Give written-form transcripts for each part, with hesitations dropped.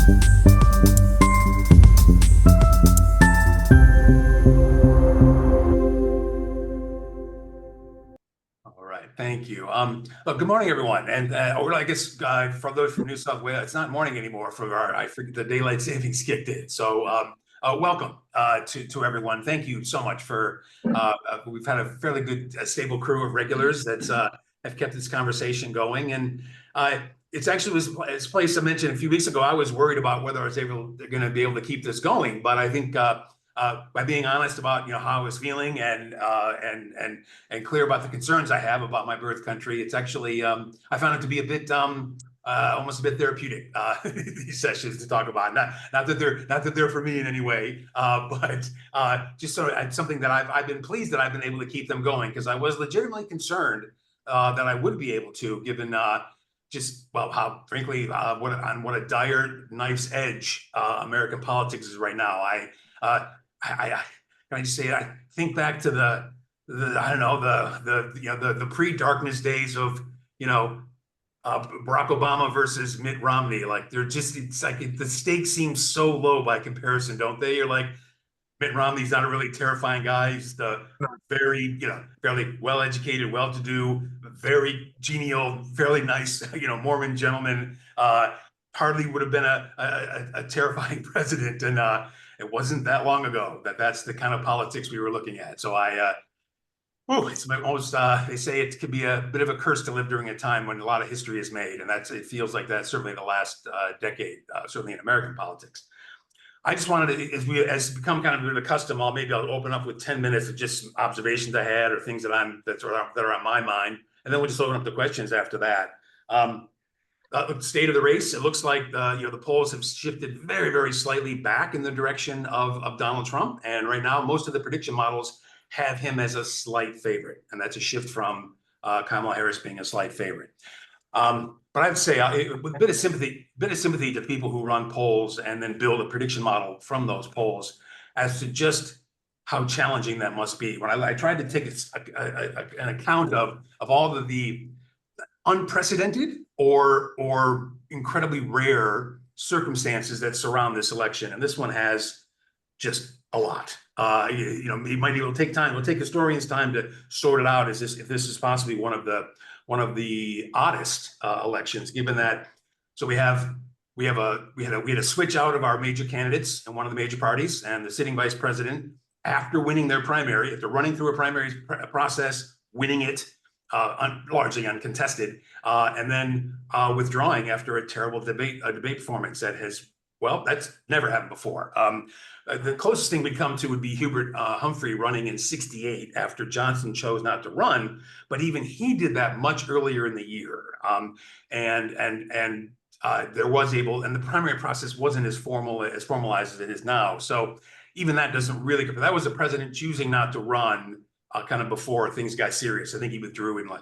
Thank you. Look, good morning, everyone. And or I guess for those from New South Wales, it's not morning anymore for I forget the daylight savings kicked in. So welcome to everyone. Thank you so much for. We've had a fairly good, stable crew of regulars that have kept this conversation going, and it's actually was this place I mentioned a few weeks ago. I was worried about whether I was going to be able to keep this going, but I think. By being honest about how I was feeling and clear about the concerns I have about my birth country, it's actually I found it to be a bit almost a bit therapeutic these sessions to talk about. Not that they're for me in any way, but just sort of something that I've been pleased that I've been able to keep them going, because I was legitimately concerned that I would be able to, given just how frankly what a dire knife's edge American politics is right now. Can I just say I think back to the I don't know the pre-darkness days of Barack Obama versus Mitt Romney. Like it's like the stakes seem so low by comparison, don't they? You're like, Mitt Romney's not a really terrifying guy. He's the very fairly well-educated, well-to-do, very genial, fairly nice Mormon gentleman. Hardly would have been a terrifying president, and it wasn't that long ago that's the kind of politics we were looking at. So it's almost they say it could be a bit of a curse to live during a time when a lot of history is made, and it feels like that's certainly the last decade, certainly in American politics. I just wanted to, as become kind of the custom, I'll open up with 10 minutes of just observations I had or things that are on my mind, and then we'll just open up the questions after that. State of the race, it looks like the polls have shifted very, very slightly back in the direction of Donald Trump, and right now most of the prediction models have him as a slight favorite, and that's a shift from Kamala Harris being a slight favorite. But I'd say with a bit of sympathy to people who run polls and then build a prediction model from those polls as to just how challenging that must be. When I tried to take an account of all of the unprecedented or incredibly rare circumstances that surround this election, and this one has just a lot. It might be able to take time. It'll take historians time to sort it out. If this is possibly one of the oddest elections, given that. So we had a switch out of our major candidates in one of the major parties, and the sitting vice president, after winning their primary, after running through a primary process, winning it. Largely uncontested, and then withdrawing after a terrible debate performance that's never happened before. The closest thing we'd come to would be Hubert Humphrey running in '68 after Johnson chose not to run, but even he did that much earlier in the year, and the primary process wasn't as formalized as it is now. So even that doesn't really. That was the president choosing not to run. Kind of before things got serious. I think he withdrew in I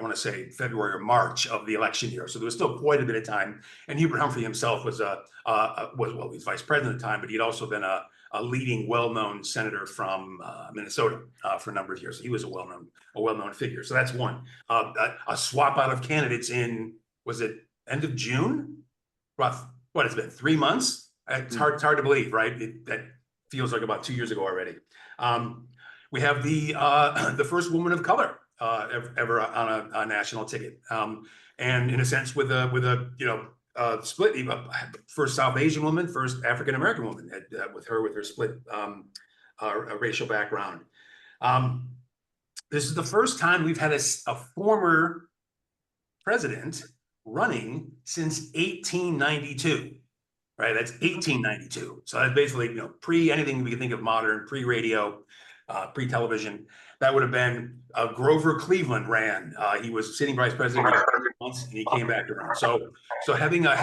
want to say February or March of the election year. So there was still quite a bit of time. And Hubert Humphrey himself was he was vice president at the time, but he'd also been a leading, well-known senator from Minnesota for a number of years. So he was a well-known figure. So that's one. A swap out of candidates in, was it end of June? What has it been, 3 months? It's hard to believe, right? That feels like about 2 years ago already. We have the first woman of color ever on a national ticket, and in a sense with a split. First South Asian woman, first African American woman, with her split racial background. This is the first time we've had a former president running since 1892. Right, that's 1892. So that's basically pre anything we can think of modern, pre-radio. Pre-television, that would have been Grover Cleveland ran. He was sitting vice president once, and he came back to run. So having a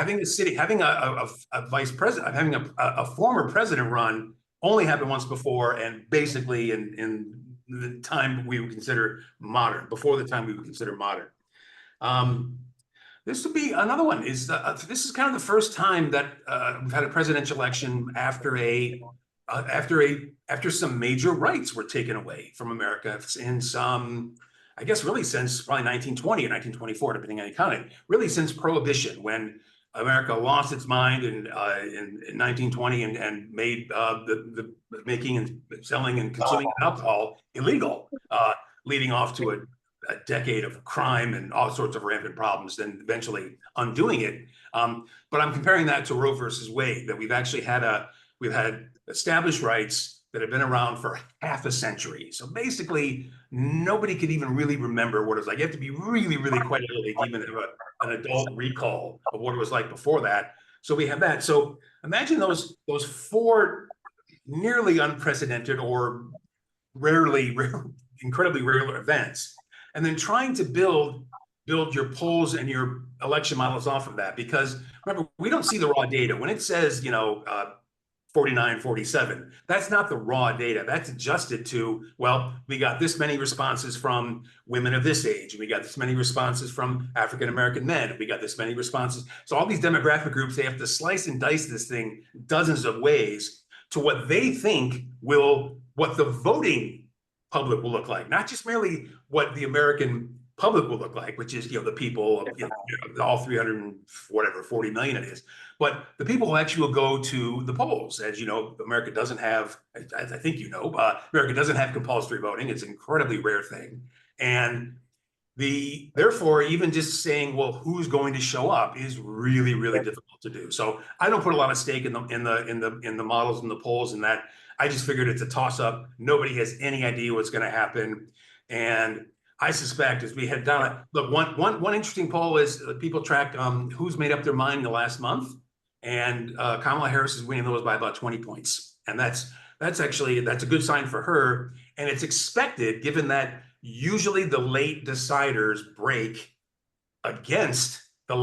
vice president, having a former president run only happened once before, and basically in the time we would consider modern. Before the time we would consider modern. This would be another one. This is kind of the first time that we've had a presidential election after some major rights were taken away from America in I guess really since probably 1920 or 1924, depending on how you count it, really since Prohibition, when America lost its mind in 1920 and made the making and selling and consuming alcohol illegal, leading off to a decade of crime and all sorts of rampant problems, then eventually undoing it. But I'm comparing that to Roe versus Wade, that we've actually we've had established rights that have been around for half a century. So basically, nobody could even really remember what it was like. You have to be really, really quite early to even have an adult recall of what it was like before that. So we have that. So imagine those four nearly unprecedented or incredibly rare events, and then trying to build your polls and your election models off of that. Because remember, we don't see the raw data. When it says, 49, 47. That's not the raw data. That's adjusted to, well, we got this many responses from women of this age, and we got this many responses from African-American men, and we got this many responses. So all these demographic groups, they have to slice and dice this thing dozens of ways to what they think what the voting public will look like, not just merely what the American public will look like, which is, the people, all 40 million it is. But the people who actually will go to the polls. As you know, America doesn't have, as I think America doesn't have compulsory voting. It's an incredibly rare thing. And therefore, even just saying, well, who's going to show up is really, really difficult to do. So I don't put a lot of stake in the models and the polls, and that I just figured it's a toss up. Nobody has any idea what's going to happen. And I suspect as we head down, look, one interesting poll is people track who's made up their mind in the last month, and Kamala Harris is winning those by about 20 points, and that's a good sign for her, and it's expected given that usually the late deciders break against the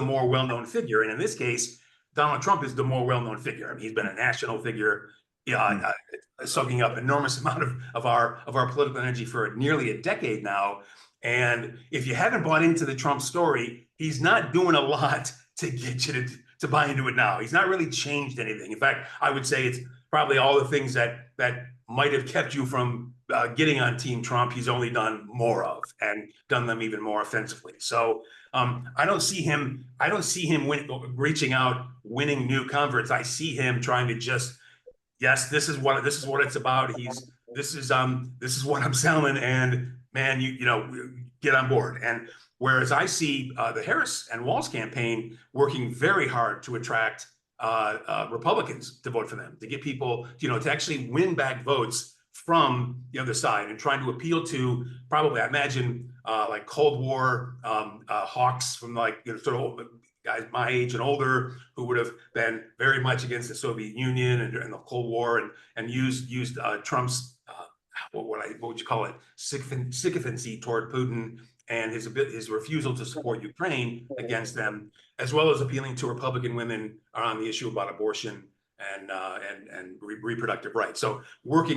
more well-known figure, and in this case, Donald Trump is the more well-known figure. I mean, he's been a national figure. Soaking up enormous amount of our political energy for nearly a decade now. And if you haven't bought into the Trump story, he's not doing a lot to get you to buy into it now. He's not really changed anything. In fact, I would say it's probably all the things that might have kept you from getting on Team Trump, he's only done more of, and done them even more offensively. So I don't see him reaching out, winning new converts. I see him trying to just, yes, this is what it's about. This is what I'm selling, and man, you get on board. And whereas I see the Harris and Walz campaign working very hard to attract Republicans to vote for them, to get people, to actually win back votes from the other side, and trying to appeal to probably, I imagine, like Cold War hawks from sort of guys my age and older who would have been very much against the Soviet Union and the Cold War, and used Trump's what would you call it, sycophancy toward Putin and his refusal to support Ukraine against them, as well as appealing to Republican women on the issue about abortion and reproductive rights. So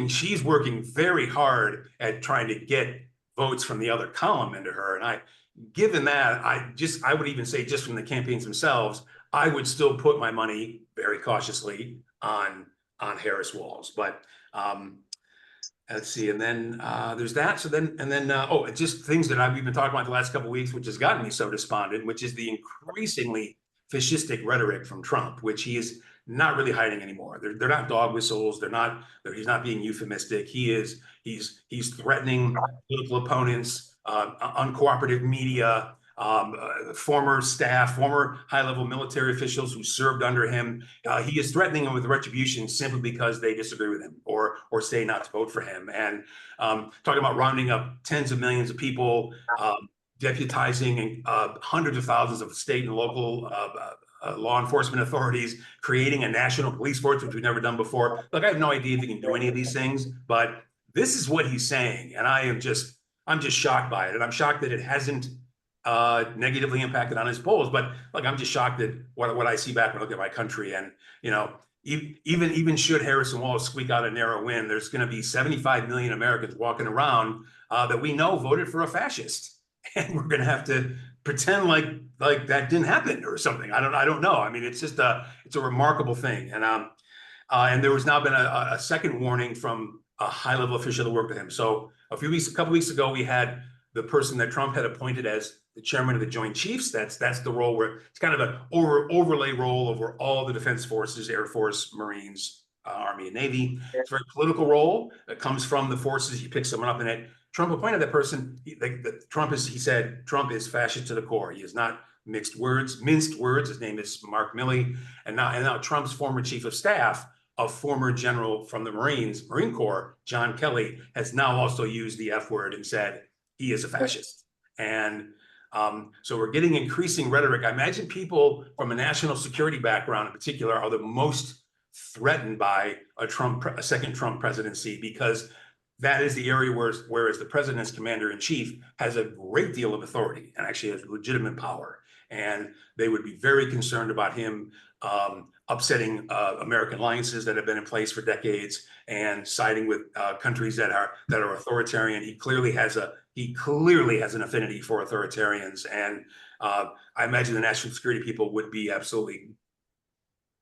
she's working very hard at trying to get votes from the other column into her. And given that, I would even say, just from the campaigns themselves, I would still put my money very cautiously on Harris Walz. But let's see, and then there's that. So then just things that we've been talking about the last couple of weeks, which has gotten me so despondent, which is the increasingly fascistic rhetoric from Trump, which he is not really hiding anymore. They're not dog whistles. He's not being euphemistic. He's threatening political opponents, uncooperative media, former staff, former high-level military officials who served under him. He is threatening them with retribution simply because they disagree with him or say not to vote for him. And talking about rounding up tens of millions of people, deputizing hundreds of thousands of state and local law enforcement authorities, creating a national police force, which we've never done before. Look, I have no idea if he can do any of these things, but this is what he's saying, and I'm just shocked by it, and I'm shocked that it hasn't negatively impacted on his polls. But look, I'm just shocked at what I see back when I look at my country, and even should Harris and Walz squeak out a narrow win, there's going to be 75 million Americans walking around that we know voted for a fascist, and we're going to have to pretend like that didn't happen or something. I don't know. I mean, it's just it's a remarkable thing. And there has now been a second warning from a high-level official that worked with him. So a couple weeks ago, we had the person that Trump had appointed as the chairman of the Joint Chiefs. That's the role where it's kind of an overlay role over all the defense forces, Air Force, Marines, Army, and Navy. It's a very political role that comes from the forces. You pick someone up in it. Trump appointed that person. He said Trump is fascist to the core. He is not minced words. His name is Mark Milley. And now Trump's former chief of staff, a former general from the Marine Corps, John Kelly, has now also used the F word and said he is a fascist. And so we're getting increasing rhetoric. I imagine people from a national security background in particular are the most threatened by a second Trump presidency, because that is the area whereas the president's commander-in-chief has a great deal of authority and actually has legitimate power. And they would be very concerned about him upsetting American alliances that have been in place for decades and siding with countries that are authoritarian. He clearly has an affinity for authoritarians, and I imagine the national security people would be absolutely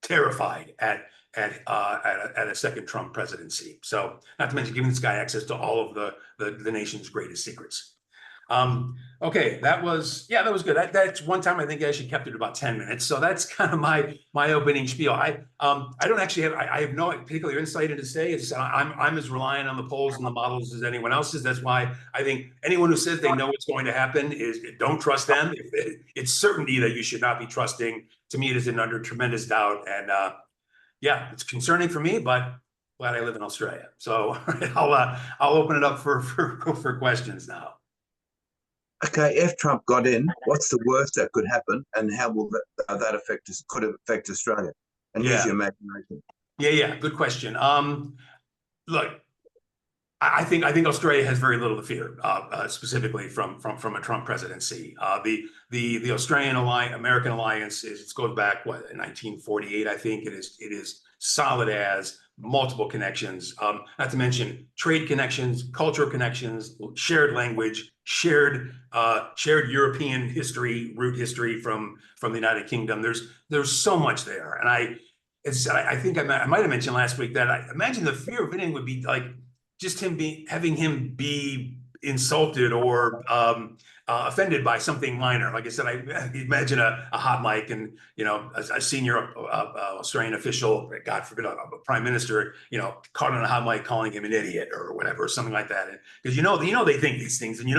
terrified at a second Trump presidency. So, not to mention giving this guy access to all of the nation's greatest secrets. Okay, that was good. That's one time I think I actually kept it about 10 minutes. So that's kind of my opening spiel. I don't actually have no particular insight into today. I'm as reliant on the polls and the models as anyone else is. That's why I think anyone who says they know what's going to happen don't trust them. It's certainty that you should not be trusting. To me, it is under tremendous doubt. And yeah, it's concerning for me, but glad I live in Australia. So I'll open it up for questions now. Okay, if Trump got in, what's the worst that could happen, and how will that affect Australia? And use your imagination. Yeah, good question. Look, I think Australia has very little to fear, specifically from a Trump presidency. The Australian American alliance goes back in 1948. I think it is solid as multiple connections, not to mention trade connections, cultural connections, shared language, shared European history, root history from the United Kingdom. There's so much there, and I think I might have mentioned last week that I imagine the fear of anything would be like just having him be insulted or offended by something minor. Like I said, I imagine a hot mic and, a senior Australian official, God forbid, a prime minister, caught on a hot mic calling him an idiot or whatever, or something like that. Because they think these things, and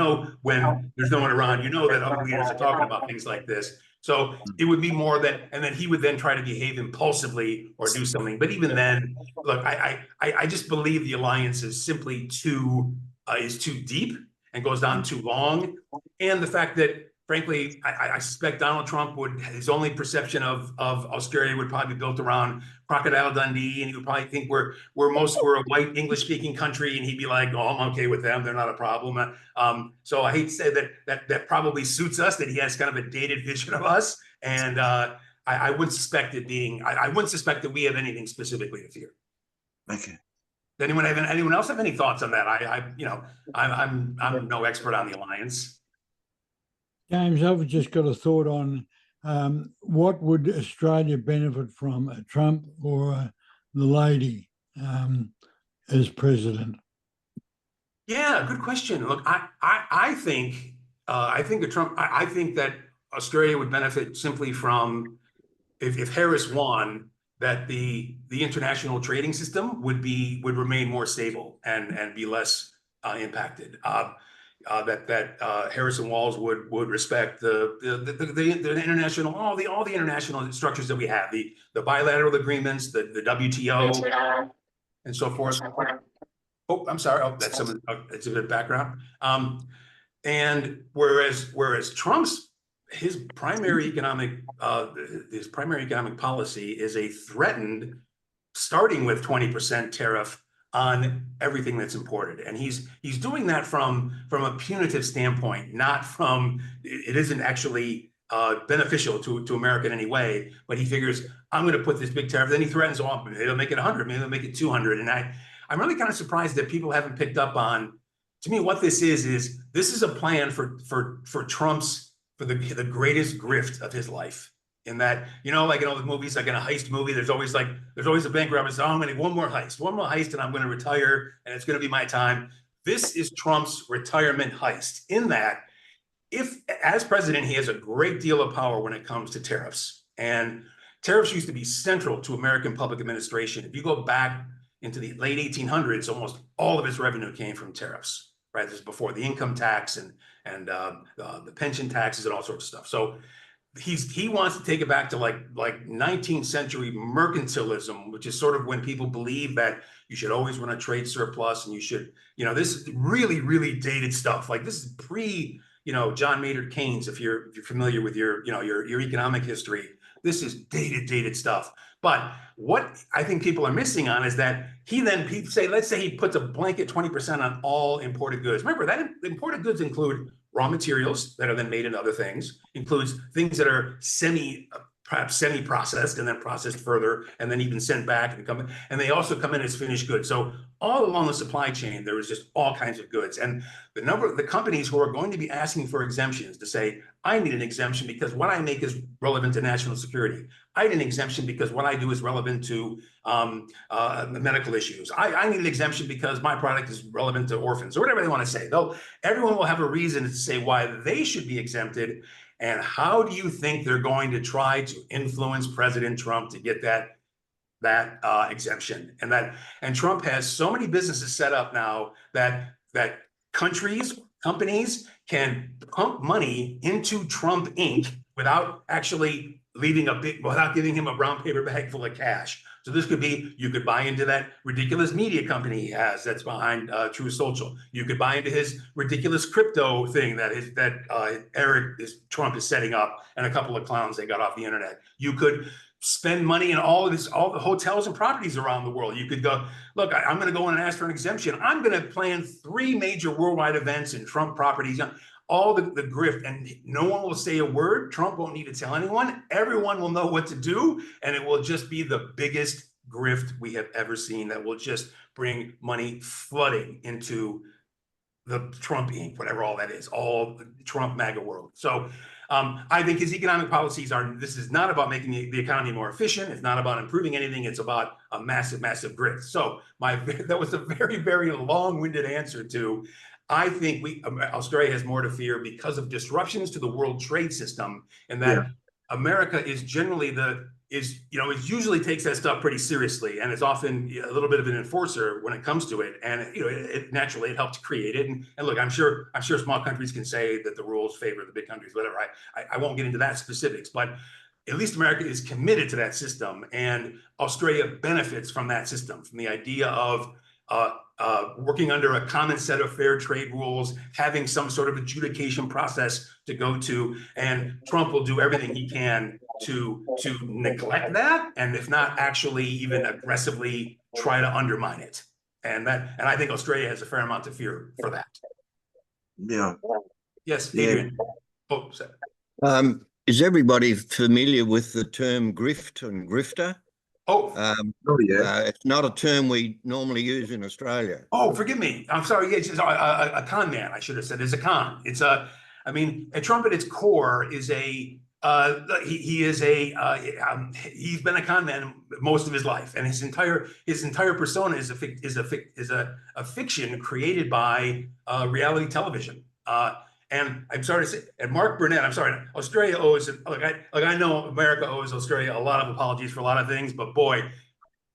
when there's no one around, that other leaders are talking about things like this. So it would be more that, and then he would then try to behave impulsively or do something. But even then, look, I just believe the alliance is simply too deep and goes on too long. And the fact that, frankly, I suspect Donald Trump his only perception of Australia would probably be built around Crocodile Dundee, and he would probably think we're a white English-speaking country, and he'd be like, "Oh, I'm okay with them; they're not a problem." So I hate to say that probably suits us, that he has kind of a dated vision of us, and I wouldn't suspect I wouldn't suspect that we have anything specifically to fear. Okay. Does anyone else have any thoughts on that? I'm no expert on the alliance. James, I've just got a thought on what would Australia benefit from, Trump or the lady as president? Yeah, good question. Look, I think that Australia would benefit simply from if Harris won, that the international trading system would remain more stable and be less impacted. That Harris and Walz would respect the international, all the international structures that we have, the bilateral agreements, the WTO, and so forth. Oh, I'm sorry. Oh, that's it's a bit of background. And whereas Trump's his primary economic policy is a threatened, starting with 20% tariff on everything that's imported, and he's doing that from a punitive standpoint, not from it isn't actually beneficial to America in any way. But he figures, I'm going to put this big tariff. Then he threatens, maybe they'll make it 100, maybe they'll make it 200. And I'm really kind of surprised that people haven't picked up on. To me, what this is a plan for Trump's. For the greatest grift of his life, in that, like in all the movies, like in a heist movie, there's always a bank robber says, "Oh, I'm going to do one more heist, and I'm going to retire, and it's going to be my time." This is Trump's retirement heist. In that, if as president, he has a great deal of power when it comes to tariffs. And tariffs used to be central to American public administration. If you go back into the late 1800s, almost all of his revenue came from tariffs, right? This is before the income tax and the pension taxes and all sorts of stuff. So he wants to take it back to like 19th century mercantilism, which is sort of when people believe that you should always run a trade surplus and you should, this is really, really dated stuff. Like this is pre, John Maynard Keynes, if you're familiar with your economic history. This is dated stuff. But what I think people are missing on is that let's say he puts a blanket 20% on all imported goods. Remember that imported goods include raw materials that are then made into other things, includes things that are perhaps semi-processed and then processed further and then even sent back and they also come in as finished goods. So all along the supply chain, there is just all kinds of goods. And the number of the companies who are going to be asking for exemptions to say, I need an exemption because what I make is relevant to national security. I need an exemption because what I do is relevant to medical issues. I need an exemption because my product is relevant to orphans or whatever they want to say. Everyone will have a reason to say why they should be exempted. And how do you think they're going to try to influence President Trump to get that exemption? And Trump has so many businesses set up now that companies can pump money into Trump Inc. without actually without giving him a brown paper bag full of cash. So this could be, you could buy into that ridiculous media company he has that's behind True Social. You could buy into his ridiculous crypto thing Trump is setting up, and a couple of clowns they got off the internet. You could spend money in all the hotels and properties around the world. You could go, look, I'm going to go in and ask for an exemption. I'm going to plan 3 major worldwide events in Trump properties. All the grift, and no one will say a word. Trump won't need to tell anyone. Everyone will know what to do, and it will just be the biggest grift we have ever seen that will just bring money flooding into the Trump Inc., whatever all that is, all the Trump MAGA world. So I think his economic policies this is not about making the economy more efficient. It's not about improving anything. It's about a massive, massive grift. So that was a very, very long-winded answer to, I think Australia has more to fear because of disruptions to the world trade system, and that America is generally it usually takes that stuff pretty seriously, and it's often a little bit of an enforcer when it comes to it. And it naturally helped create it. And look, I'm sure small countries can say that the rules favor the big countries, whatever. I won't get into that specifics, but at least America is committed to that system, and Australia benefits from that system, from the idea of working under a common set of fair trade rules, having some sort of adjudication process to go to, and Trump will do everything he can to neglect that, and if not actually even aggressively try to undermine it. And I think Australia has a fair amount to fear for that. Yeah. Yes, Adrian. Oh, sorry. Is everybody familiar with the term grift and grifter? It's not a term we normally use in Australia. Oh, forgive me. I'm sorry. It's just a con man. I should have said is a con. It's Trump at its core is he's been a con man most of his life, and his entire persona is a fiction created by reality television. And I'm sorry to say, and Mark Burnett, I'm sorry, Australia owes, I know America owes Australia a lot of apologies for a lot of things, but boy,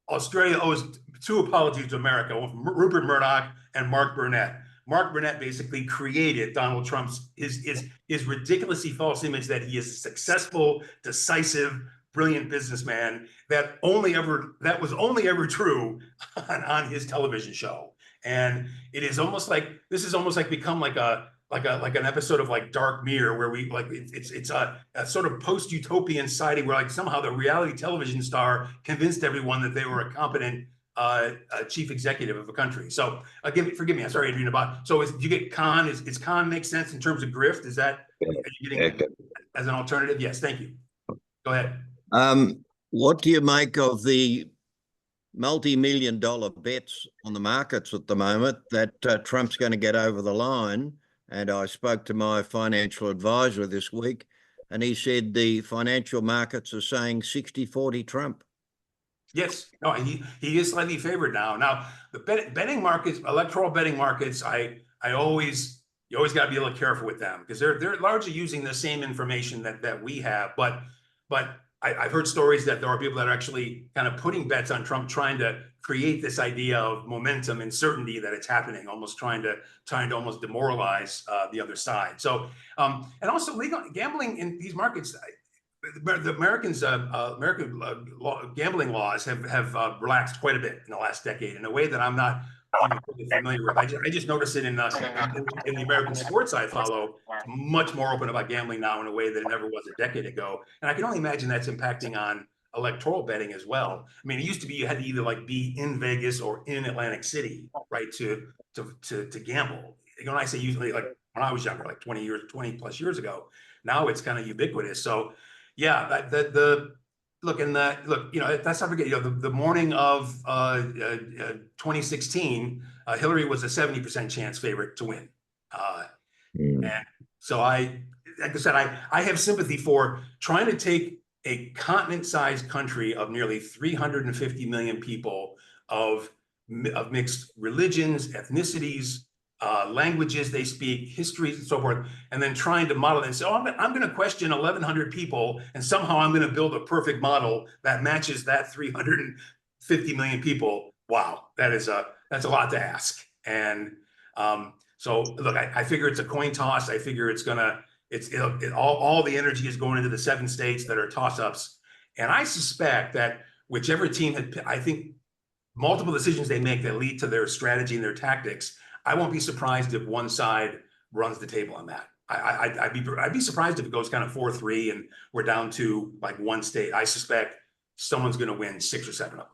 Australia owes 2 apologies to America, Rupert Murdoch and Mark Burnett. Mark Burnett basically created Donald Trump's, his ridiculously false image that he is a successful, decisive, brilliant businessman that was only ever true on his television show. And this is almost like become like an episode of like Dark Mirror, where it's a sort of post-utopian society where somehow the reality television star convinced everyone that they were a competent chief executive of a country. So forgive me, I'm sorry, Adrian, do you get con? Is con make sense in terms of grift? Is that are you getting as an alternative? Yes, thank you. Go ahead. What do you make of the multi-million-dollar bets on the markets at the moment that Trump's going to get over the line? And I spoke to my financial advisor this week, and he said the financial markets are saying 60-40 Trump. Yes, no, he is slightly favored now. Now, the betting markets, electoral betting markets, I always you always got to be a little careful with them because they're largely using the same information that we have. But I've heard stories that there are people that are actually kind of putting bets on Trump, trying to create this idea of momentum and certainty that it's happening, almost trying to almost demoralize the other side. So and also legal gambling in these markets. The American gambling laws have relaxed quite a bit in the last decade in a way that I'm not even really familiar with. I just noticed it in the American sports I follow. It's much more open about gambling now in a way that it never was a decade ago, and I can only imagine that's impacting on electoral betting as well. I mean, it used to be you had to either like be in Vegas or in Atlantic City, right, to gamble. When I say usually, like when I was younger, like 20 plus years ago, now it's kind of ubiquitous. So yeah, look, let's not forget, the morning of 2016, Hillary was a 70% chance favorite to win. And so like I said, I have sympathy for trying to take a continent-sized country of nearly 350 million people of mixed religions, ethnicities, languages they speak, histories, and so forth, and then trying to model it and say, oh, I'm going to question 1,100 people, and somehow I'm going to build a perfect model that matches that 350 million people. Wow, that's a lot to ask. And so, look, I figure it's a coin toss. I figure all the energy is going into the 7 states that are toss-ups, and I suspect that whichever team I think multiple decisions they make that lead to their strategy and their tactics. I won't be surprised if one side runs the table on that. I'd be surprised if it goes kind of 4-3 and we're down to like one state. I suspect someone's going to win 6 or 7 of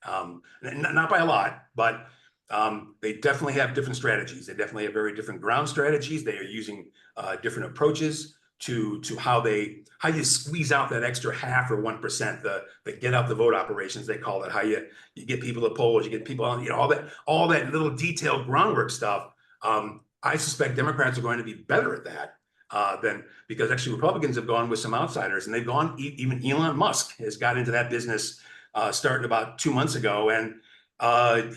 them. Not by a lot, but they definitely have different strategies. They definitely have very different ground strategies. They are using different approaches to how you squeeze out that extra 0.5 or 1%, the get out the vote operations, they call it, how you get people to polls, you get people on, all that little detailed groundwork stuff. I suspect Democrats are going to be better at that because actually Republicans have gone with some outsiders, and they've gone, even Elon Musk has got into that business starting about 2 months ago, and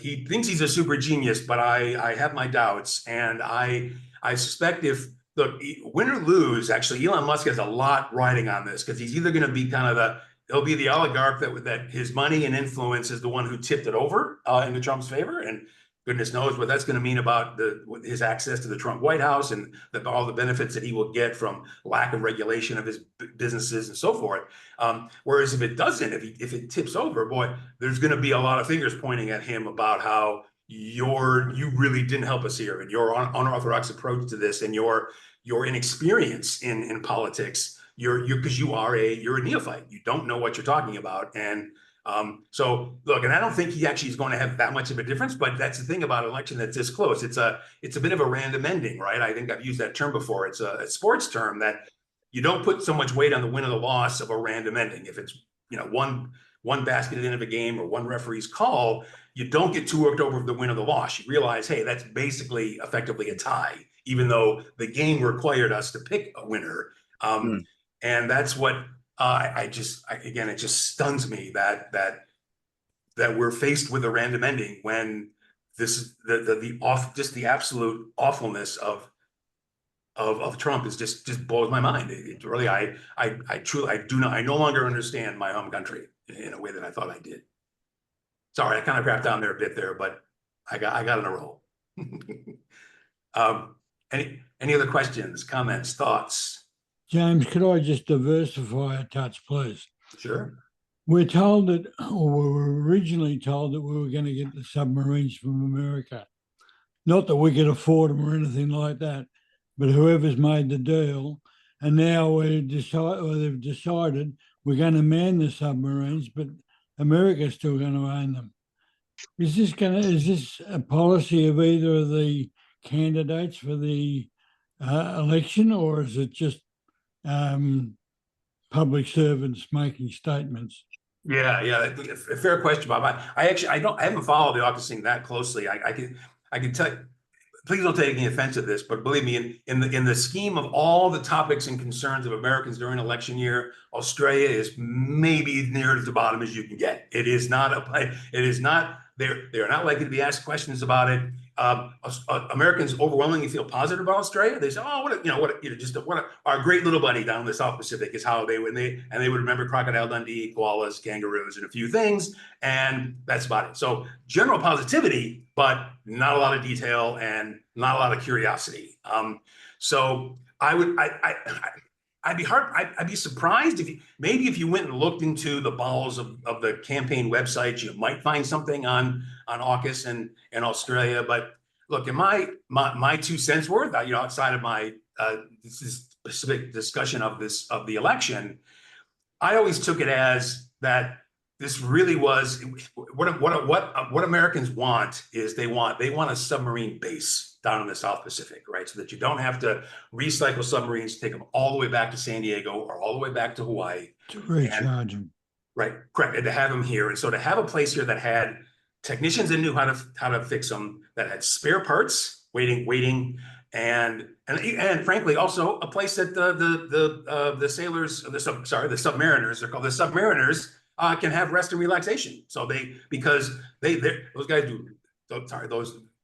he thinks he's a super genius, but I have my doubts, and I suspect look, win or lose, actually, Elon Musk has a lot riding on this because he's either going to be he'll be the oligarch that his money and influence is the one who tipped it over into Trump's favor. And goodness knows what that's going to mean about his access to the Trump White House and all the benefits that he will get from lack of regulation of his businesses and so forth. Whereas if it doesn't, if it tips over, boy, there's going to be a lot of fingers pointing at him about how you really didn't help us here, and your unorthodox approach to this, and your inexperience in politics, because you're a neophyte. You don't know what you're talking about. And so look, and I don't think he actually is going to have that much of a difference, but that's the thing about an election that's this close. It's a bit of a random ending, right? I think I've used that term before. It's a sports term that you don't put so much weight on the win or the loss of a random ending. If it's one basket at the end of a game or one referee's call, you don't get too worked over the win or the loss. You realize, hey, that's basically effectively a tie, even though the game required us to pick a winner. And that's what it just stuns me that we're faced with a random ending when this is the absolute awfulness of Trump is just blows my mind. It really, I no longer understand my home country in a way that I thought I did. Sorry, I kind of crapped down there a bit there, but I got on a roll. Any other questions, comments, thoughts? James, could I just diversify a touch, please? Sure. We're told that, or we were originally told that we were going to get the submarines from America. Not that we could afford them or anything like that, but whoever's made the deal, and now they've decided we're going to man the submarines, but America's still going to own them. Is this a policy of either of the candidates for the election, or is it just public servants making statements? Yeah, a fair question, Bob. I haven't followed the AUKUS that closely. I can tell you, please don't take any offense to this, but believe me, in the scheme of all the topics and concerns of Americans during election year, Australia is maybe near to the bottom as you can get. It is not they're not likely to be asked questions about it. Americans overwhelmingly feel positive about Australia. They say, "Oh, what our great little buddy down in the South Pacific is how they would remember Crocodile Dundee, koalas, kangaroos, and a few things, and that's about it." So general positivity, but not a lot of detail and not a lot of curiosity. So I'd be surprised if you went and looked into the bowels of the campaign websites, you might find something on AUKUS and Australia. But look, in my 2 cents worth, outside of my this is specific discussion of the election, I always took it as that this really was what Americans want is they want a submarine base down in the South Pacific, right? So that you don't have to recycle submarines, take them all the way back to San Diego or all the way back to Hawaii. To recharge them. Right, correct. And to have them here. And so to have a place here that had technicians that knew how to fix them, that had spare parts waiting, and frankly also a place that the sailors, the submariners, they're called the submariners, can have rest and relaxation. So those guys do,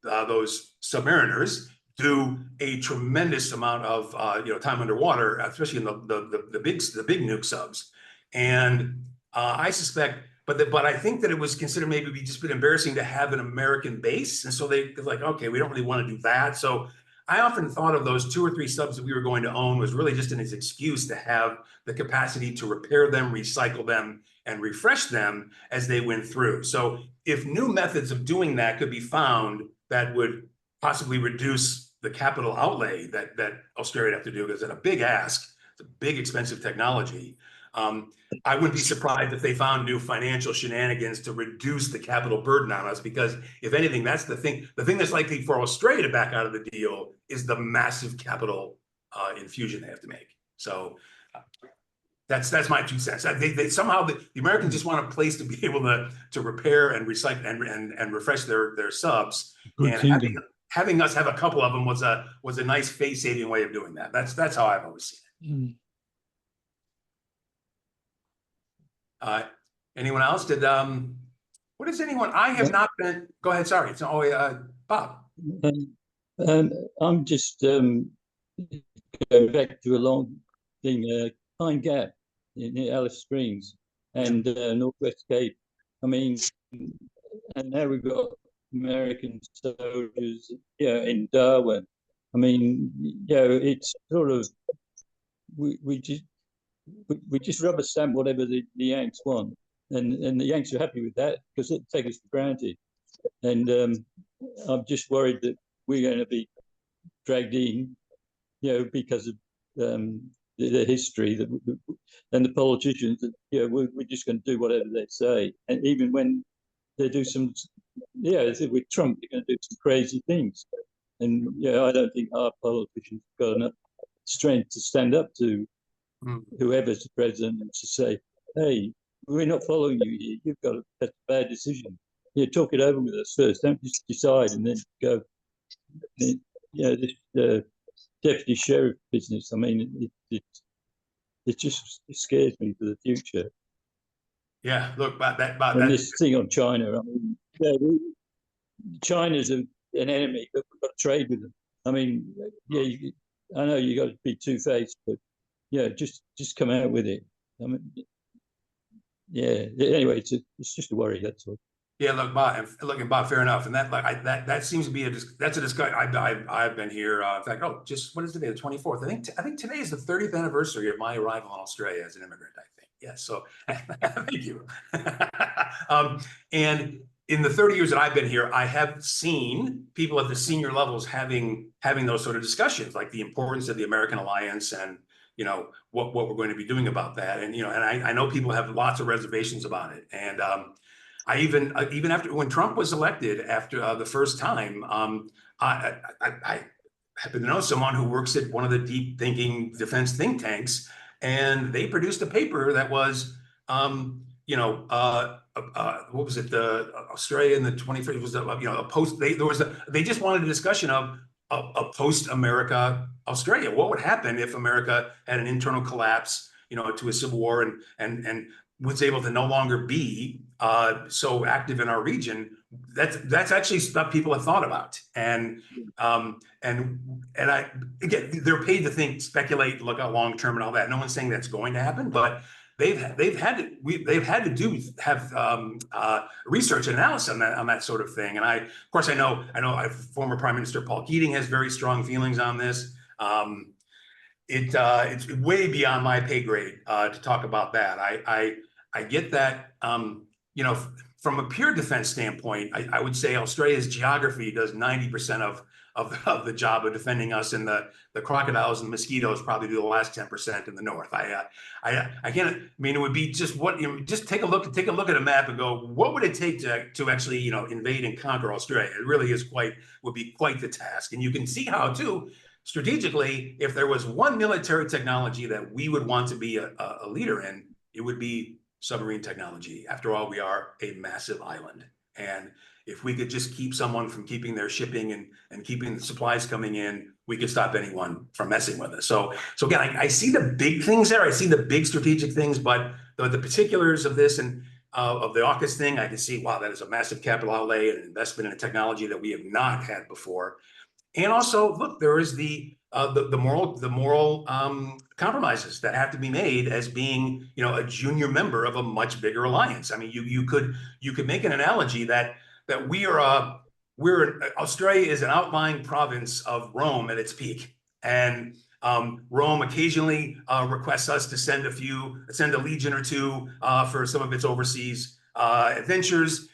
those submariners do a tremendous amount of time underwater, especially in the big nuke subs. And I suspect, but I think that it was considered maybe just a bit embarrassing to have an American base, and so they like, okay, we don't really want to do that. So I often thought of those 2 or 3 subs that we were going to own was really just an excuse to have the capacity to repair them, recycle them, and refresh them as they went through. So if new methods of doing that could be found that would possibly reduce the capital outlay that Australia would have to do, because it's a big ask, it's a big expensive technology. I wouldn't be surprised if they found new financial shenanigans to reduce the capital burden on us, because if anything, that's the thing that's likely for Australia to back out of the deal is the massive capital infusion they have to make. So that's my 2 cents. They somehow the Americans just want a place to be able to repair and recycle and refresh their subs. Good and having us have a couple of them was a nice face-saving way of doing that. That's how I've always seen it. Anyone else? What is anyone? I have not been. Go ahead. Sorry. It's Bob. I'm just going back to a long thing. Pine Gap in Alice Springs and Northwest Cape. I mean, and now we've got American soldiers, in Darwin. I mean, it's sort of we just rubber stamp whatever the Yanks want, and the Yanks are happy with that because they take us for granted. And I'm just worried that we're going to be dragged in, because of the history and the politicians. That we're just going to do whatever they say, and even when they do some, with Trump, they're going to do some crazy things. And I don't think our politicians have got enough strength to stand up to whoever's the president and to say, "Hey, we're not following you here. You've got a bad decision. Talk it over with us first. Don't just decide and then go." This deputy sheriff business. I mean, it just scares me for the future. Yeah, look, and this thing on China. I mean, China's an enemy, but we've got to trade with them. I mean, I know you got to be two-faced, but just come out with it. I mean, anyway, it's just a worry. That's all. Yeah, look, Bob, fair enough, and that seems to be a discussion. I've been here. In fact, what is today? The 24th. I think today is the 30th anniversary of my arrival in Australia as an immigrant. I think. Yes. So, thank you. And in the 30 years that I've been here, I have seen people at the senior levels having those sort of discussions, like the importance of the American alliance and what we're going to be doing about that. And and I know people have lots of reservations about it. And I even after when Trump was elected after the first time, I happen to know someone who works at one of the deep thinking defense think tanks, and they produced a paper that was, what was it? The Australia in the 21st was a post. They just wanted a discussion of a post-America Australia. What would happen if America had an internal collapse, to a civil war, and was able to no longer be so active in our region, that's actually stuff people have thought about. And I, again, they're paid to speculate, look out long term and all that. No one's saying that's going to happen, but they've had to have research and analysis on that sort of thing. And of course I know former Prime Minister Paul Keating has very strong feelings on this. It's way beyond my pay grade to talk about that. I get that, from a pure defense standpoint, I would say Australia's geography does 90% of the job of defending us, and the crocodiles and the mosquitoes probably do the last 10% in the north. I can't. I mean, it would be just just take a look at a map and go, what would it take to actually invade and conquer Australia? It really would be quite the task, and you can see how too. Strategically, if there was one military technology that we would want to be a leader in, it would be submarine technology. After all, we are a massive island. And if we could just keep someone from keeping their shipping and keeping the supplies coming in, we could stop anyone from messing with us. So again, I see the big things there. I see the big strategic things, but the particulars of this and of the AUKUS thing, I can see, wow, that is a massive capital outlay and an investment in a technology that we have not had before. And also, look, there is the moral compromises that have to be made as being, a junior member of a much bigger alliance. I mean, you could make an analogy that Australia is an outlying province of Rome at its peak, and Rome occasionally requests us to send a legion or two for some of its overseas adventures.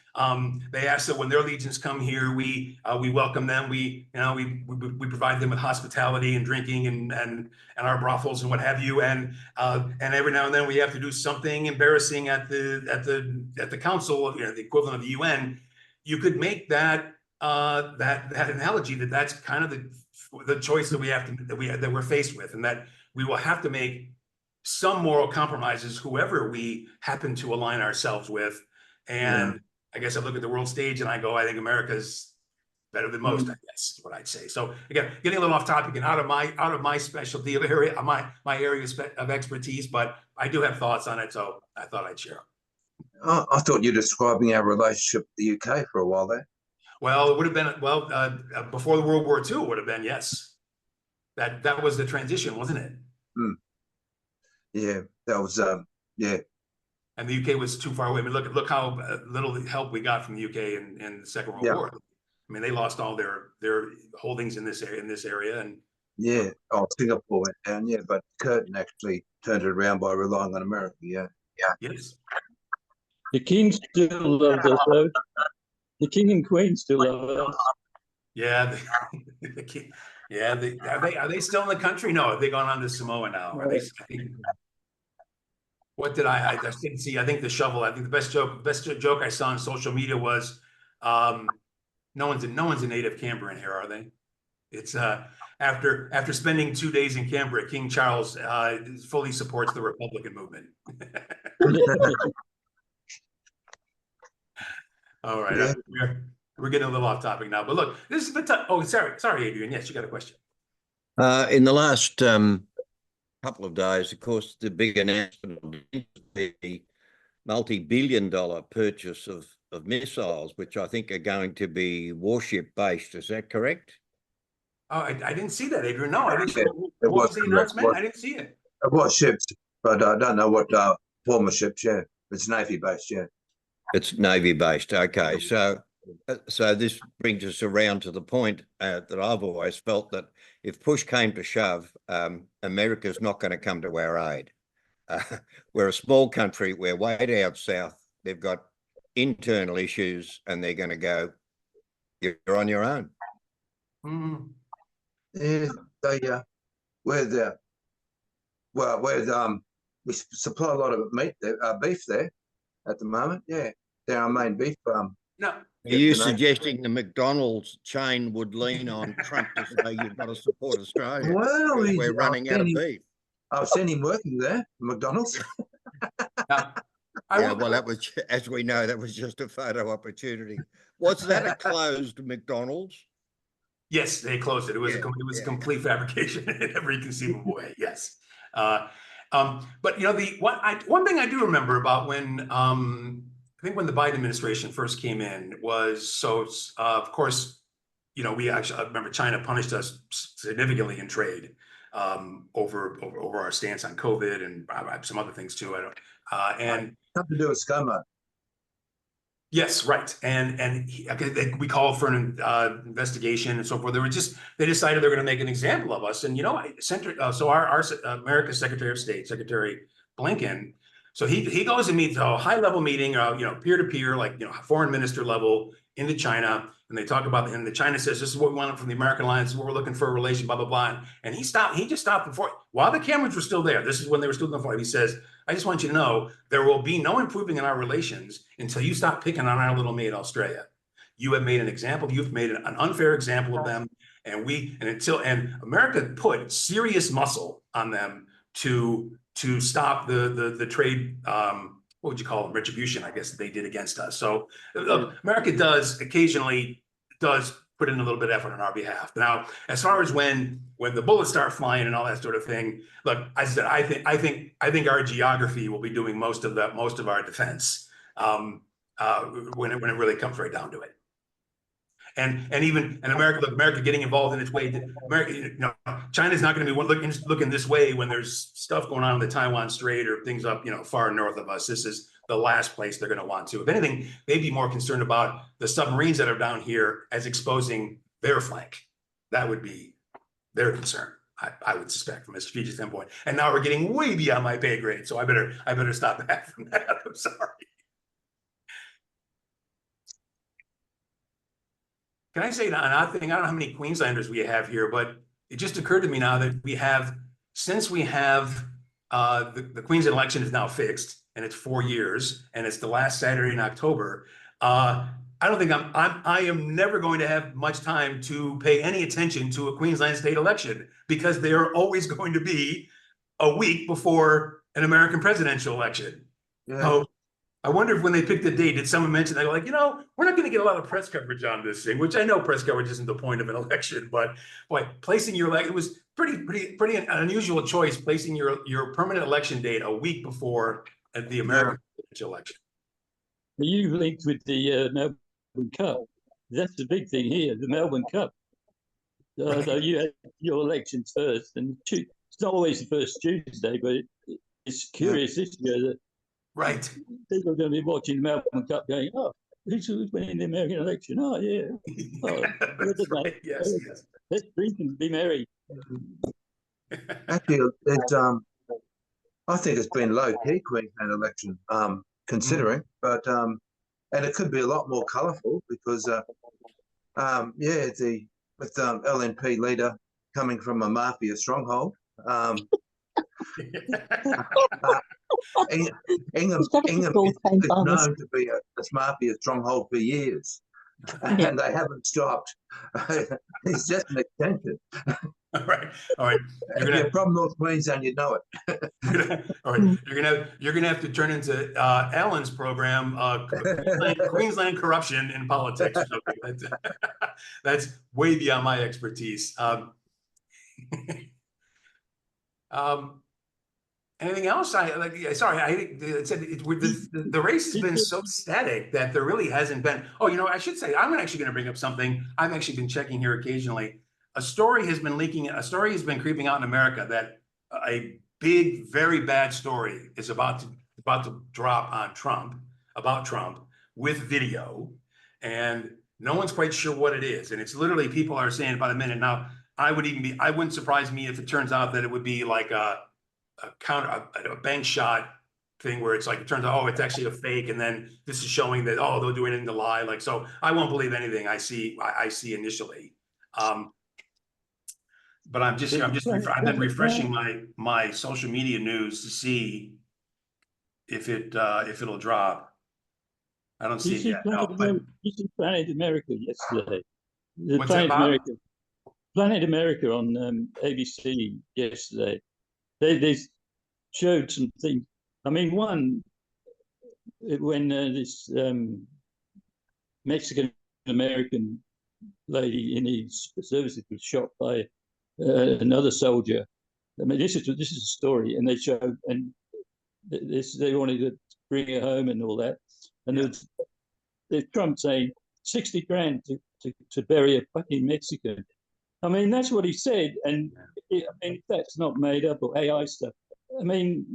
They ask that when their legions come here, we welcome them. We provide them with hospitality and drinking and our brothels and what have you. And every now and then we have to do something embarrassing at the council, the equivalent of the UN. You could make that analogy that's kind of the choice that we're faced with, and that we will have to make some moral compromises, whoever we happen to align ourselves with. And yeah. I guess I look at the world stage and I go, I think America's better than most, I guess is what I'd say. So again, getting a little off topic and out of my specialty of area, my area of expertise, but I do have thoughts on it, so I thought I'd share. I thought you were describing our relationship with the UK for a while there. Well, it would have been, before the World War II, it would have been, yes. That was the transition, wasn't it? Yeah, that was, yeah. And the UK was too far away. I mean, look how little help we got from the UK in the Second World War. I mean, they lost all their holdings in this area, and yeah, Singapore went down. Yeah, but Curtin actually turned it around by relying on America. Yeah. Yes. The King still loves us, though. The King and Queen still love us. Yeah, the King. Yeah, are they still in the country? No, have they gone on to Samoa now? Are they? What did I didn't see? I think the shovel. I think the best joke I saw on social media was, no one's a native Cambrian here, are they? It's after spending 2 days in Canberra, King Charles fully supports the Republican movement. All right, yeah. We're getting a little off topic now, but look, this is the time. Oh, sorry, Adrian. Yes, you got a question. In the last couple of days, of course, the big announcement of the multi-billion-dollar purchase of missiles, which I think are going to be warship-based. Is that correct? Oh, I didn't see that, Adrian. No, I didn't see it. What was the announcement? I didn't see it. It was ships, but I don't know what former ships. Yeah, it's Navy-based. Yeah, it's Navy-based. Okay, so this brings us around to the point that I've always felt that if push came to shove, America's not going to come to our aid. We're a small country. We're way down south. They've got internal issues, and they're going to go, you're on your own. Mm-hmm. Yeah, we supply a lot of meat, beef there at the moment. Yeah, they're our main beef farm. No. Are you suggesting the McDonald's chain would lean on Trump to say you've got to support Australia? Well, we're running out of beef. I've seen him working there, McDonald's. Well, that was, as we know, that was just a photo opportunity. Was that a closed McDonald's? Yes, they closed it. It was a complete fabrication in every conceivable way. Yes. But one thing I do remember about when I think when the Biden administration first came in was of course, we actually, I remember China punished us significantly in trade over our stance on COVID and some other things too. And something to do with ScoMo. Yes, right. We called for an investigation and so forth. They decided they're going to make an example of us. And our America's Secretary of State, Secretary Blinken, so he goes and meets a high level meeting, peer to peer, like foreign minister level into China, and they talk about, and the China says, this is what we want from the American alliance, this is what we're looking for a relation, blah blah blah. And he just stopped before, while the cameras were still there. This is when they were still in the flight. He says, I just want you to know there will be no improving in our relations until you stop picking on our little mate Australia. You have made an example. You've made an unfair example of them, and America put serious muscle on them to stop the trade. What would you call it? Retribution, I guess, that they did against us. So America occasionally put in a little bit of effort on our behalf. Now, as far as when the bullets start flying and all that sort of thing, look, I said, I think our geography will be doing most of our defense when it really comes right down to it. And America getting involved in its way. China's not going to be looking this way when there's stuff going on in the Taiwan Strait or things up, far north of us. This is the last place they're going to want to. If anything, they'd be more concerned about the submarines that are down here as exposing their flank. That would be their concern, I would suspect, from a strategic standpoint. And now we're getting way beyond my pay grade, so I better stop that from that. I'm sorry. Can I say an odd thing? I don't know how many Queenslanders we have here, but it just occurred to me now that since we have the Queensland election is now fixed, and it's 4 years, and it's the last Saturday in October. I don't think I am never going to have much time to pay any attention to a Queensland state election, because they are always going to be a week before an American presidential election. Yeah. So I wonder if when they picked the date, did someone mention, they're like, we're not going to get a lot of press coverage on this thing, which I know press coverage isn't the point of an election, but boy, placing it was pretty an unusual choice, placing your permanent election date a week before the American presidential election. You linked with the Melbourne Cup. That's the big thing here, the Melbourne Cup. Right. So you had your elections first, and it's not always the first Tuesday, but it's curious this year that right. people are going to be watching the Melbourne Cup going, oh, who's winning the American election? Oh, yeah. Oh, that's right. Yes. Let's drink and be merry. Actually, I think it's been low-key Queensland election, considering, but and it could be a lot more colourful because, with LNP leader coming from a mafia stronghold. Ingham is known to be a mafia stronghold for years, and they haven't stopped. It's just an extension. All right. If you're from North Queensland, you know it. All right. You're gonna have to turn into Alan's program, Queensland corruption in politics. That's way beyond my expertise. Anything else? The race has been so static that there really hasn't been. Oh, I should say, I'm actually going to bring up something I've actually been checking here occasionally. A story has been creeping out in America that a big, very bad story is about to drop on about Trump with video, and no one's quite sure what it is. And it's literally, people are saying about a minute now. I wouldn't surprise me if it turns out that it would be like a bank shot thing where it's like, it turns out, oh, it's actually a fake, and then this is showing that, oh, they'll do anything to lie. Like, so I won't believe anything I see initially. But I've been refreshing my social media news to see if it'll drop. I don't see it yet. You see Planet America yesterday. What's Planet America on ABC yesterday. They showed some things. I mean, one, when this Mexican-American lady in his services was shot by another soldier, I mean, this is a story, and they showed, and they wanted to bring it home and all that, and there's Trump saying 60 grand to bury a fucking Mexican. I mean, that's what he said, and I mean, that's not made up or AI stuff. I mean,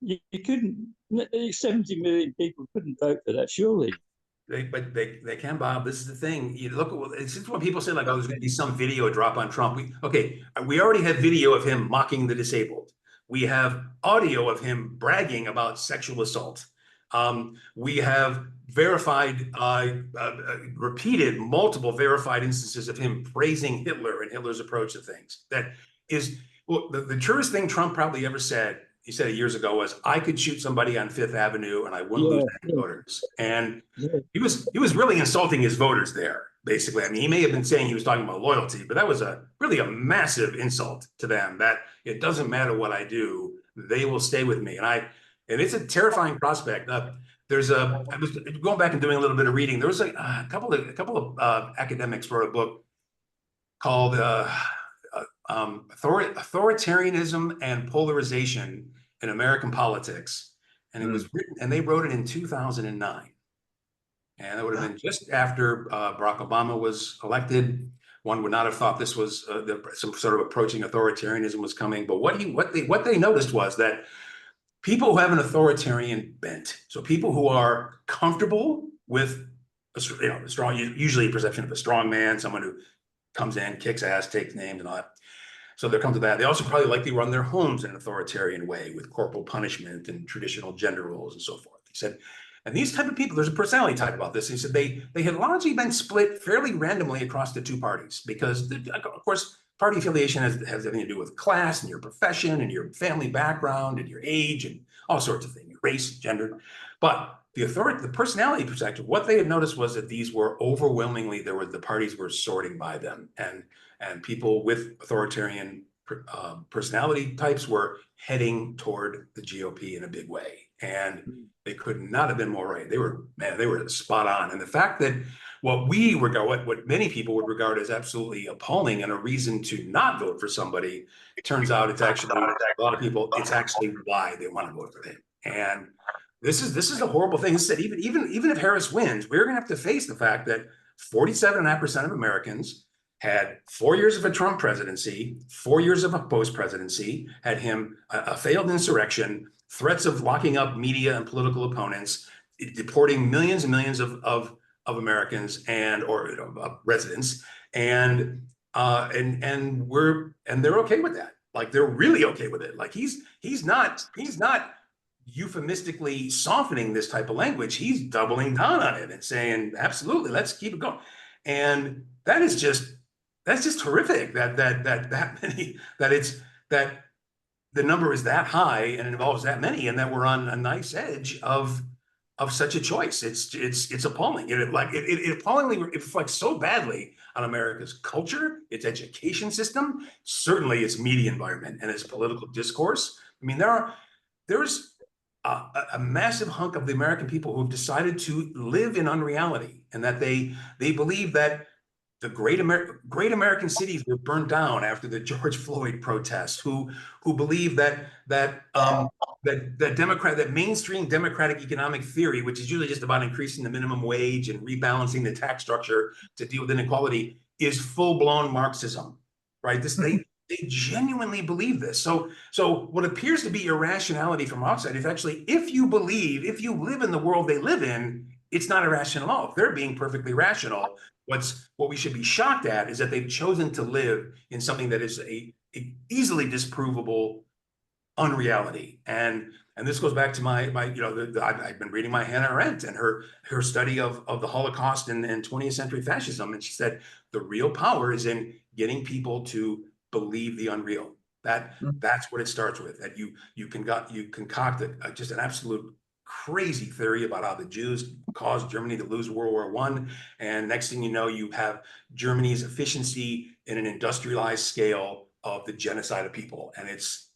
you couldn't. 70 million people couldn't vote for that, surely. But they can, Bob. This is the thing. You look at it's when people say like, "Oh, there's going to be some video drop on Trump." We already have video of him mocking the disabled. We have audio of him bragging about sexual assault. We have verified, repeated, multiple verified instances of him praising Hitler and Hitler's approach to things. That is, well, the truest thing Trump probably ever said. He said it years ago was, "I could shoot somebody on Fifth Avenue and I wouldn't lose any voters." And he was really insulting his voters there, basically. I mean, he may have been saying he was talking about loyalty, but that was really a massive insult to them, that it doesn't matter what I do, they will stay with me. And it's a terrifying prospect. I was going back and doing a little bit of reading. There was a couple of academics wrote a book called Authoritarianism and Polarization in American Politics, and it was written, and they wrote it in 2009, and it would have been just after Barack Obama was elected. One would not have thought this was some sort of approaching authoritarianism was coming, but what they noticed was that people who have an authoritarian bent, so people who are comfortable with a strong, usually a perception of a strong man, someone who comes in, kicks ass, takes names and all that. So they'll come to that. They also probably likely run their homes in an authoritarian way with corporal punishment and traditional gender roles and so forth. He said, and these type of people, there's a personality type about this. He said they had largely been split fairly randomly across the two parties because, of course, party affiliation has everything to do with class and your profession and your family background and your age and all sorts of things, race, gender. But the personality perspective, what they had noticed was that these were overwhelmingly, the parties were sorting by them, and people with authoritarian personality types were heading toward the GOP in a big way. And they could not have been more right. They were spot on. And the fact that what many people would regard as absolutely appalling and a reason to not vote for somebody, it turns out it's actually, a lot of people, it's actually why they want to vote for him. And this is a horrible thing. He said, even if Harris wins, we're going to have to face the fact that 47.5% of Americans had 4 years of a Trump presidency, 4 years of a post-presidency, had him a failed insurrection, threats of locking up media and political opponents, deporting millions and millions of Americans or residents, and they're okay with that. Like, they're really okay with it. Like, he's not euphemistically softening this type of language. He's doubling down on it and saying, absolutely, let's keep it going. And that's just horrific that the number is that high and it involves that many, and that we're on a nice edge of such a choice. It's appalling. It appallingly reflects so badly on America's culture, its education system, certainly its media environment and its political discourse. I mean, there's a massive hunk of the American people who've decided to live in unreality, and that they believe that the great American cities were burned down after the George Floyd protests, who believe that mainstream democratic economic theory, which is usually just about increasing the minimum wage and rebalancing the tax structure to deal with inequality, is full-blown Marxism, right? They genuinely believe this. So what appears to be irrationality from outside is actually, if you live in the world they live in, it's not irrational at all. If they're being perfectly rational, what we should be shocked at is that they've chosen to live in something that is a easily disprovable unreality. And this goes back to I've been reading my Hannah Arendt and her study of the Holocaust and 20th century fascism. And she said, the real power is in getting people to believe the unreal. That's what it starts with. That you concoct just an absolute crazy theory about how the Jews caused Germany to lose World War I, and next thing you know, you have Germany's efficiency in an industrialized scale of the genocide of people, and it's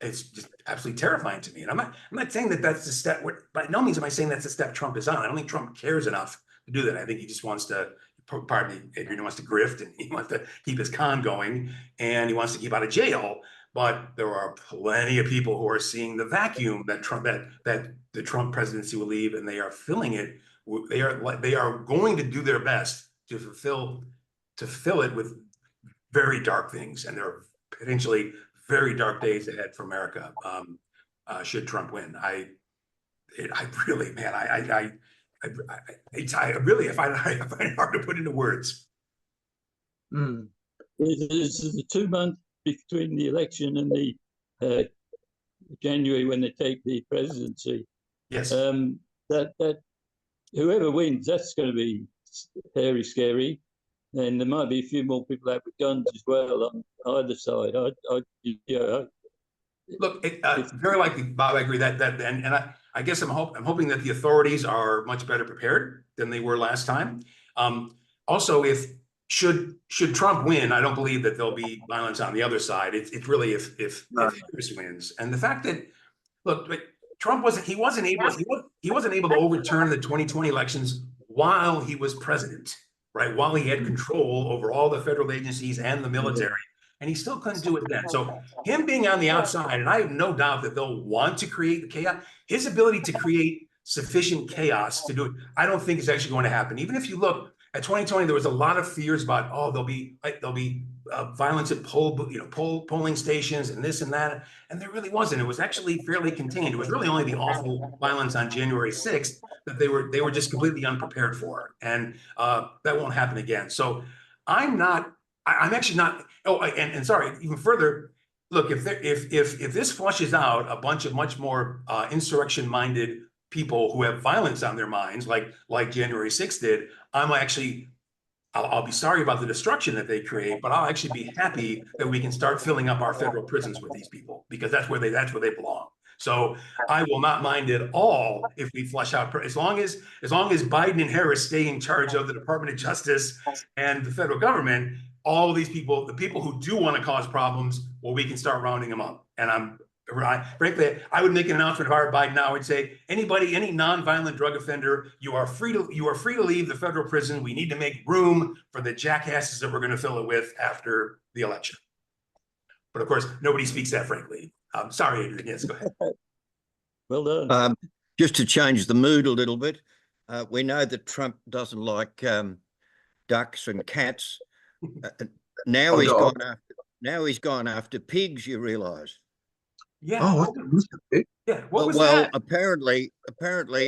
just absolutely terrifying to me. And I'm not saying that that's the step. By no means am I saying that's the step Trump is on. I don't think Trump cares enough to do that. I think he just wants to. Pardon me, Adrian, he wants to grift and he wants to keep his con going and he wants to keep out of jail. but there are plenty of people who are seeing the vacuum that the Trump presidency will leave, and they are filling it. They are going to do their best to fill it with very dark things, and there are potentially very dark days ahead for America. Should Trump win, I really, man, I find it hard to put into words. This is the 2 months between the election and the January when they take the presidency. Yes. That whoever wins, that's going to be very scary. And there might be a few more people out with guns as well on either side. Look, it's very likely, Bob. I agree that and I guess I'm hoping that the authorities are much better prepared than they were last time. Also, should Trump win, I don't believe that there'll be violence on the other side. It's really if Harris wins, and the fact that, look, Trump wasn't able to overturn the 2020 elections while he was president, right? While he had control over all the federal agencies and the military, and he still couldn't do it then. So him being on the outside, and I have no doubt that they'll want to create the chaos, his ability to create sufficient chaos to do it, I don't think is actually going to happen. Even if you look at 2020, there was a lot of fears about, there'll be violence at polling stations and this and that, and there really wasn't. It was actually fairly contained. It was really only the awful violence on January 6th that they were just completely unprepared for, and that won't happen again. So I'm actually not. Oh, and sorry, even further. Look, if this flushes out a bunch of much more insurrection-minded people who have violence on their minds, like January 6th did, I'll be sorry about the destruction that they create, but I'll actually be happy that we can start filling up our federal prisons with these people, because that's where they belong. So I will not mind at all if we flush out, as long as Biden and Harris stay in charge of the Department of Justice and the federal government. All of these people, the people who do want to cause problems, well, we can start rounding them up. And frankly, I would make an announcement if I were Biden now. I would say, any non-violent drug offender, you are free to leave the federal prison. We need to make room for the jackasses that we're going to fill it with after the election. But of course, nobody speaks that frankly. Sorry, Adrian. Yes, go ahead. Well done. Just to change the mood a little bit, we know that Trump doesn't like ducks and cats. Now he's gone after pigs. You realise? Yeah. Oh, what was it? Yeah. What was well, that? apparently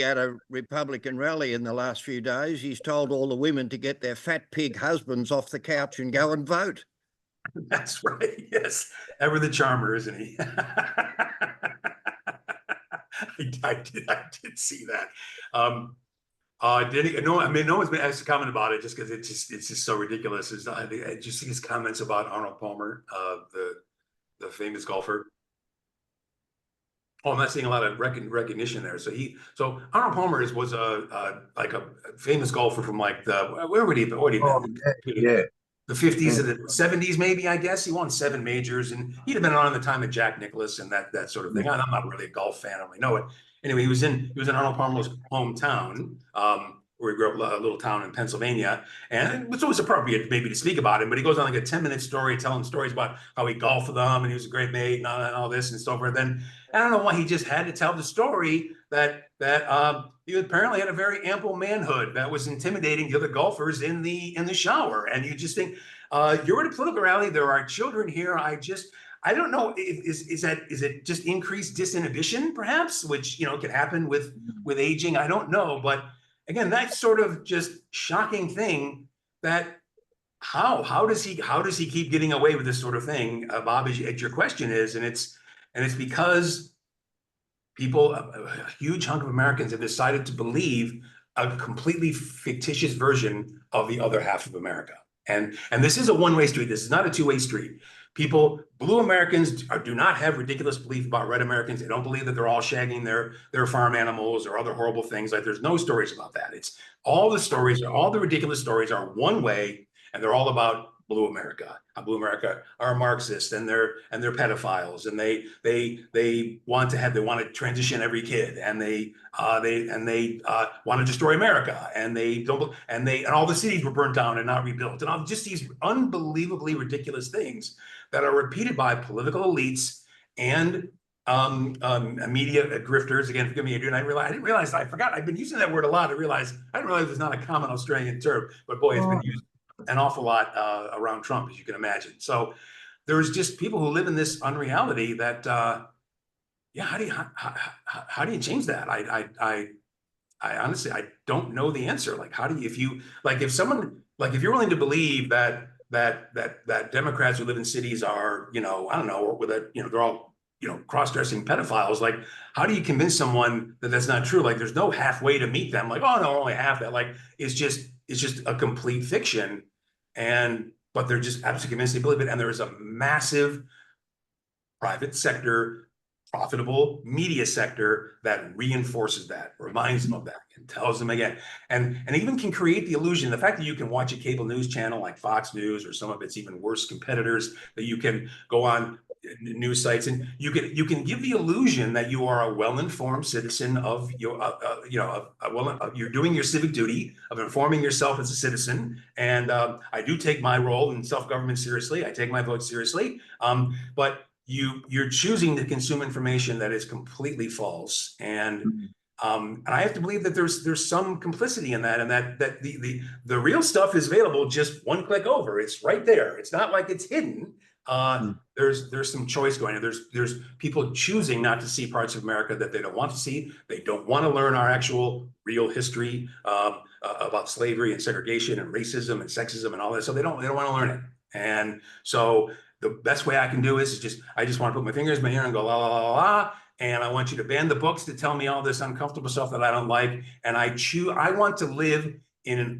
at a Republican rally in the last few days, he's told all the women to get their fat pig husbands off the couch and go and vote. That's right. Yes. Ever the charmer, isn't he? I did see that. No one's been asked a comment about it, just because it's just so ridiculous. Did you see his comments about Arnold Palmer, the famous golfer? Oh, I'm not seeing a lot of recognition there. So Arnold Palmer was a famous golfer from where would he been? Yeah. The 50s and the 70s, maybe, I guess. He won 7 majors, and he'd have been on the time of Jack Nicklaus and that sort of thing. I'm not really a golf fan, I only know it. Anyway, he was in Arnold Palmer's hometown, where he grew up, a little town in Pennsylvania, and it's always appropriate maybe to speak about him, but he goes on a 10-minute story telling stories about how he golfed with them and he was a great mate and all this and so forth. Then I don't know why he just had to tell the story that he apparently had a very ample manhood that was intimidating the other golfers in the shower. And you just think, you're at a political rally, there are children here. I don't know, is it just increased disinhibition, perhaps, which could happen with aging? I don't know, but again, that sort of just shocking thing that how does he keep getting away with this sort of thing, Bob? As your question is, and it's because people, a huge hunk of Americans, have decided to believe a completely fictitious version of the other half of America. And this is a one-way street. This is not a two-way street. Blue Americans do not have ridiculous belief about red Americans. They don't believe that they're all shagging their farm animals or other horrible things. There's no stories about that. It's all the ridiculous stories are one way, and they're all about Blue America. Blue America are Marxists and they're pedophiles and they want to transition every kid and they want to destroy America and all the cities were burned down and not rebuilt and all just these unbelievably ridiculous things that are repeated by political elites and media grifters. Again, forgive me, I didn't realize I forgot. I've been using that word a lot. I didn't realize it's not a common Australian term, but boy, it's been used an awful lot around Trump, as you can imagine. So there's just people who live in this unreality that, how do you change that? I honestly, I don't know the answer. Like, how do you, if you're willing to believe that Democrats who live in cities are, I don't know, they're all, cross-dressing pedophiles, like, how do you convince someone that that's not true? Like, there's no halfway to meet them. Like, oh no, only half that. Like, it's just a complete fiction. But they're just absolutely convinced they believe it. And there is a massive private sector, profitable media sector that reinforces that, reminds them of that, and tells them again, and even can create the illusion. The fact that you can watch a cable news channel like Fox News or some of its even worse competitors, that you can go on news sites and you can give the illusion that you are a well-informed citizen of your you're doing your civic duty of informing yourself as a citizen. And I do take my role in self-government seriously. I take my vote seriously. But you're choosing to consume information that is completely false. And I have to believe that there's some complicity in that, and that the real stuff is available just one click over. It's right there. It's not like it's hidden. There's some choice going on. There's people choosing not to see parts of America that they don't want to see. They don't want to learn our actual real history about slavery and segregation and racism and sexism and all that. So they don't want to learn it. And so the best way I can do is I just want to put my fingers in my ear and go la la la la. And I want you to ban the books that tell me all this uncomfortable stuff that I don't like. And I want to live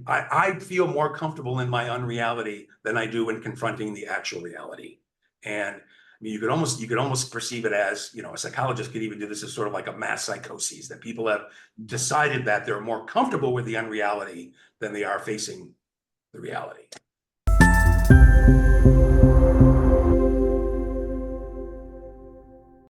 I feel more comfortable in my unreality than I do in confronting the actual reality. And I mean, you could almost perceive it as, a psychologist could even do this as sort of like a mass psychosis, that people have decided that they're more comfortable with the unreality than they are facing the reality.